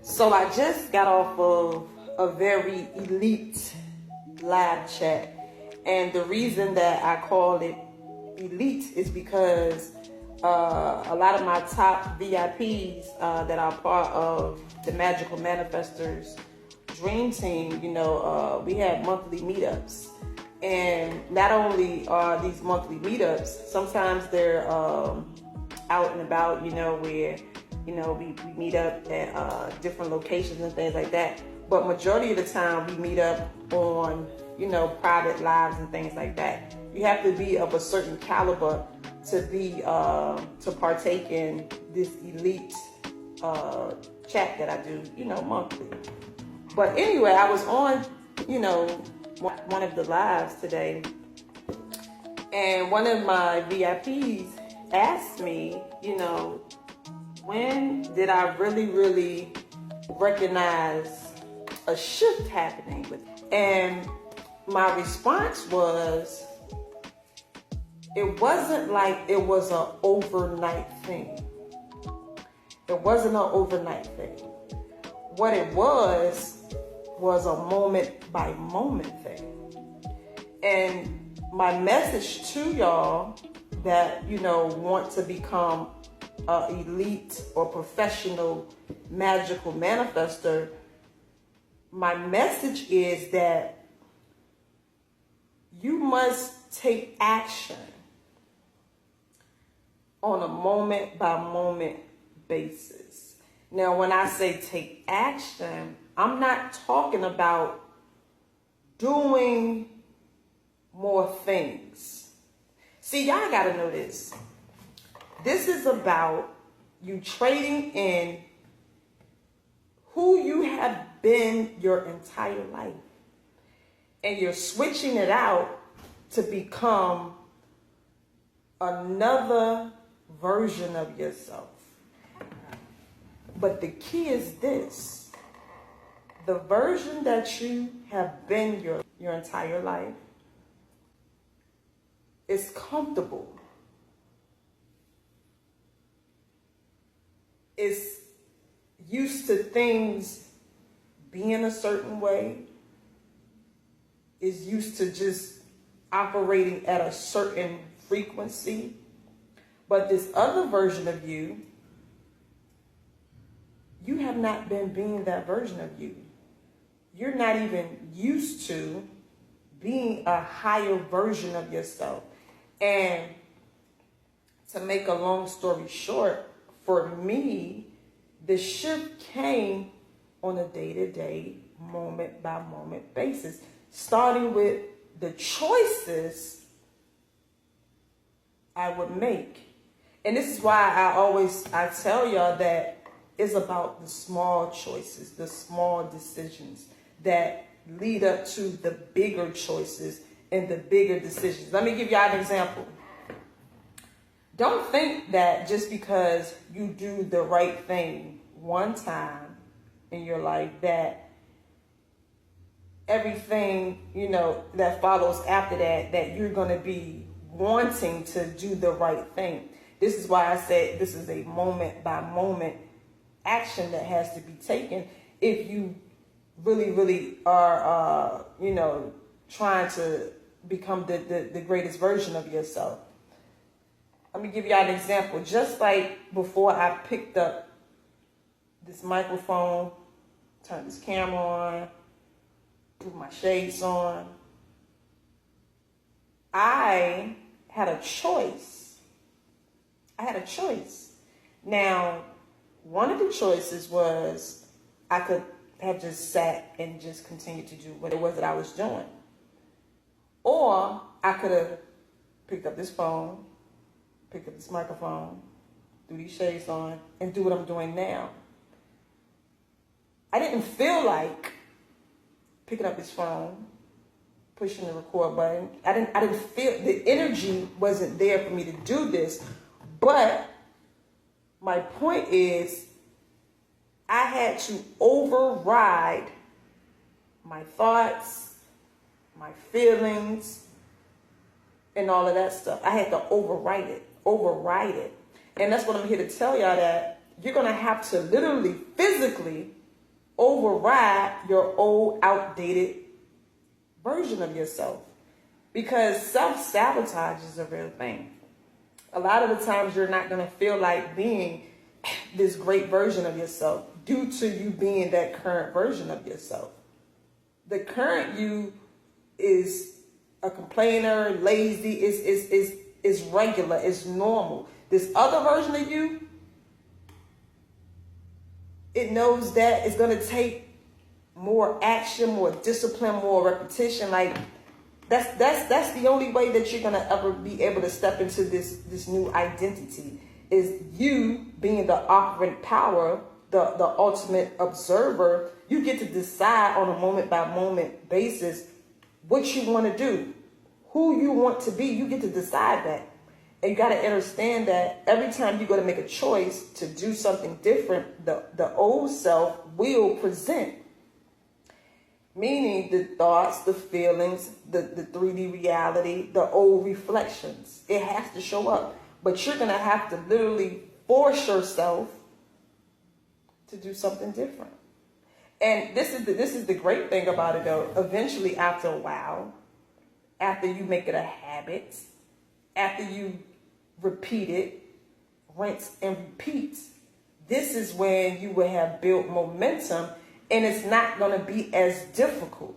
So I just got off of a very elite live chat. And the reason that I call it elite is because a lot of my top VIPs that are part of the Magical Manifestors Dream Team, we have monthly meetups. And not only are these monthly meetups, sometimes they're out and about, where we meet up at different locations and things like that. But majority of the time we meet up on, private lives and things like that. You have to be of a certain caliber to partake in this elite chat that I do, monthly. But anyway, I was on, one of the lives today, and one of my VIPs asked me, when did I really recognize a shift happening with it? And my response was, it wasn't like it was an overnight thing. It wasn't an overnight thing. What it was a moment by moment thing. And my message to y'all that, want to become an elite or professional magical manifester, my message is that you must take action on a moment by moment basis. Now, when I say take action, I'm not talking about doing more things. See, y'all gotta know this. This is about you trading in who you have been your entire life. And you're switching it out to become another version of yourself. But the key is this. The version that you have been your entire life is comfortable. It's used to things being a certain way. Is used to just operating at a certain frequency. But this other version of you, you have not been being that version of you. You're not even used to being a higher version of yourself. And to make a long story short, for me, the shift came on a day-to-day, moment-by-moment basis, starting with the choices I would make. And this is why I tell y'all that it's about the small choices, the small decisions that lead up to the bigger choices and the bigger decisions. Let me give y'all an example. Don't think that just because you do the right thing one time in your life that everything, that follows after that you're going to be wanting to do the right thing. This is why I said this is a moment by moment action that has to be taken if you really are, trying to become the greatest version of yourself. Let me give y'all an example. Just like before I picked up this microphone, turned this camera on, put my shades on, I had a choice. Now, one of the choices was I could have just sat and just continued to do what it was that I was doing. Or I could have picked up this phone, picked up this microphone, threw these shades on, and do what I'm doing now. I didn't feel like picking up this phone, pushing the record button. I didn't feel, the energy wasn't there for me to do this. But my point is, I had to override my thoughts, my feelings, and all of that stuff. I had to override it. And that's what I'm here to tell y'all, that you're going to have to literally, physically override your old, outdated version of yourself. Because self-sabotage is a real thing. A lot of the times you're not going to feel like being this great version of yourself due to you being that current version of yourself. The current you is a complainer, lazy, is regular, is normal. This other version of you, it knows that it's going to take more action, more discipline, more repetition. Like that's the only way that you're going to ever be able to step into this new identity, is you being the operant power, the ultimate observer. You get to decide on a moment by moment basis what you want to do, who you want to be. You get to decide that. And you got to understand that every time you go to make a choice to do something different, the old self will present. Meaning the thoughts, the feelings, the 3D reality, the old reflections. It has to show up. But you're going to have to literally force yourself to do something different. And this is the great thing about it, though. Eventually, after a while, after you make it a habit, after you repeat it, rinse and repeat, this is when you will have built momentum, and it's not going to be as difficult.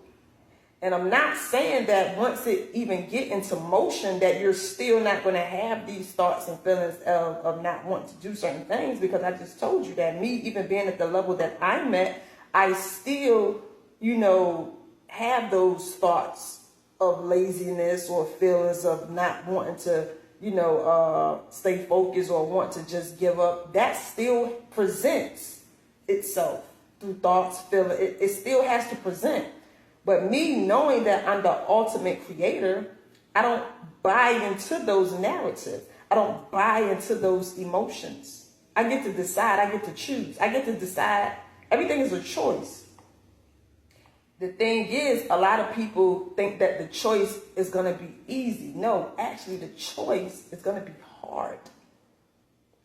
And I'm not saying that once it even get into motion that you're still not going to have these thoughts and feelings of not wanting to do certain things, because I just told you that me even being at the level that I'm at, I still, have those thoughts of laziness or feelings of not wanting to, stay focused or want to just give up. That still presents itself through thoughts, feelings. It still has to present. But me knowing that I'm the ultimate creator, I don't buy into those narratives. I don't buy into those emotions. I get to decide. I get to choose. I get to decide. Everything is a choice. The thing is, a lot of people think that the choice is going to be easy. No, actually, the choice is going to be hard.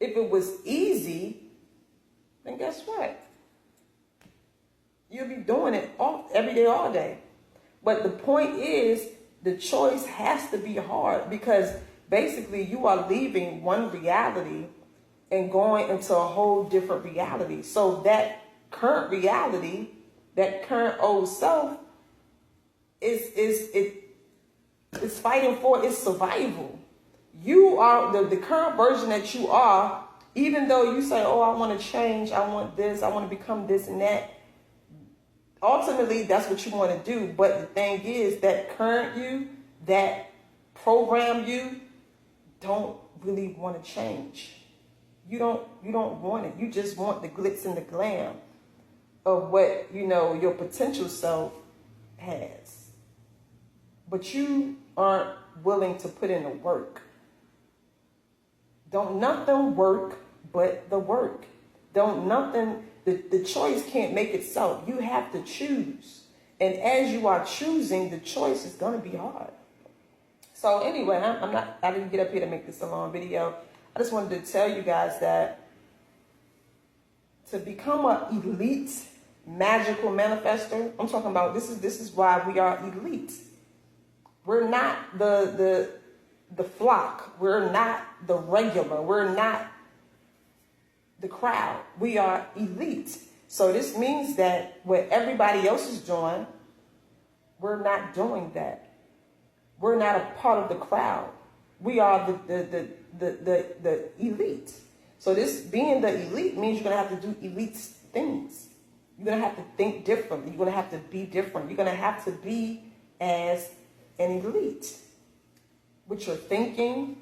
If it was easy, then guess what? You'll be doing it every day, all day. But the point is, the choice has to be hard, because basically you are leaving one reality and going into a whole different reality. So that current reality, that current old self is fighting for its survival. You are the current version that you are, even though you say, oh, I want to change, I want this, I want to become this and that. Ultimately, that's what you want to do. But the thing is, that current you, that program you, don't really want to change. You don't want it. You just want the glitz and the glam of what, your potential self has. But you aren't willing to put in the work. Don't nothing work but the work. Don't nothing... The choice can't make itself. You have to choose. And as you are choosing, the choice is going to be hard. So anyway, I didn't get up here to make this a long video. I just wanted to tell you guys that to become an elite magical manifester, I'm talking about this is why we are elite. We're not the flock. We're not the regular. We're not the crowd. We are elite. So this means that what everybody else is doing, we're not doing that. We're not a part of the crowd. We are the elite. So this being the elite means you're going to have to do elite things. You're going to have to think differently. You're going to have to be different. You're going to have to be as an elite. With your thinking,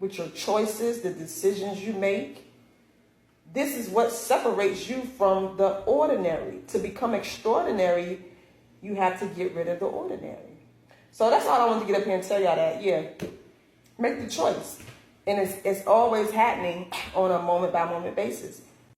with your choices, the decisions you make. This is what separates you from the ordinary. To become extraordinary, you have to get rid of the ordinary. So that's all I wanted to get up here and tell y'all that. Yeah, make the choice. And it's always happening on a moment-by-moment basis.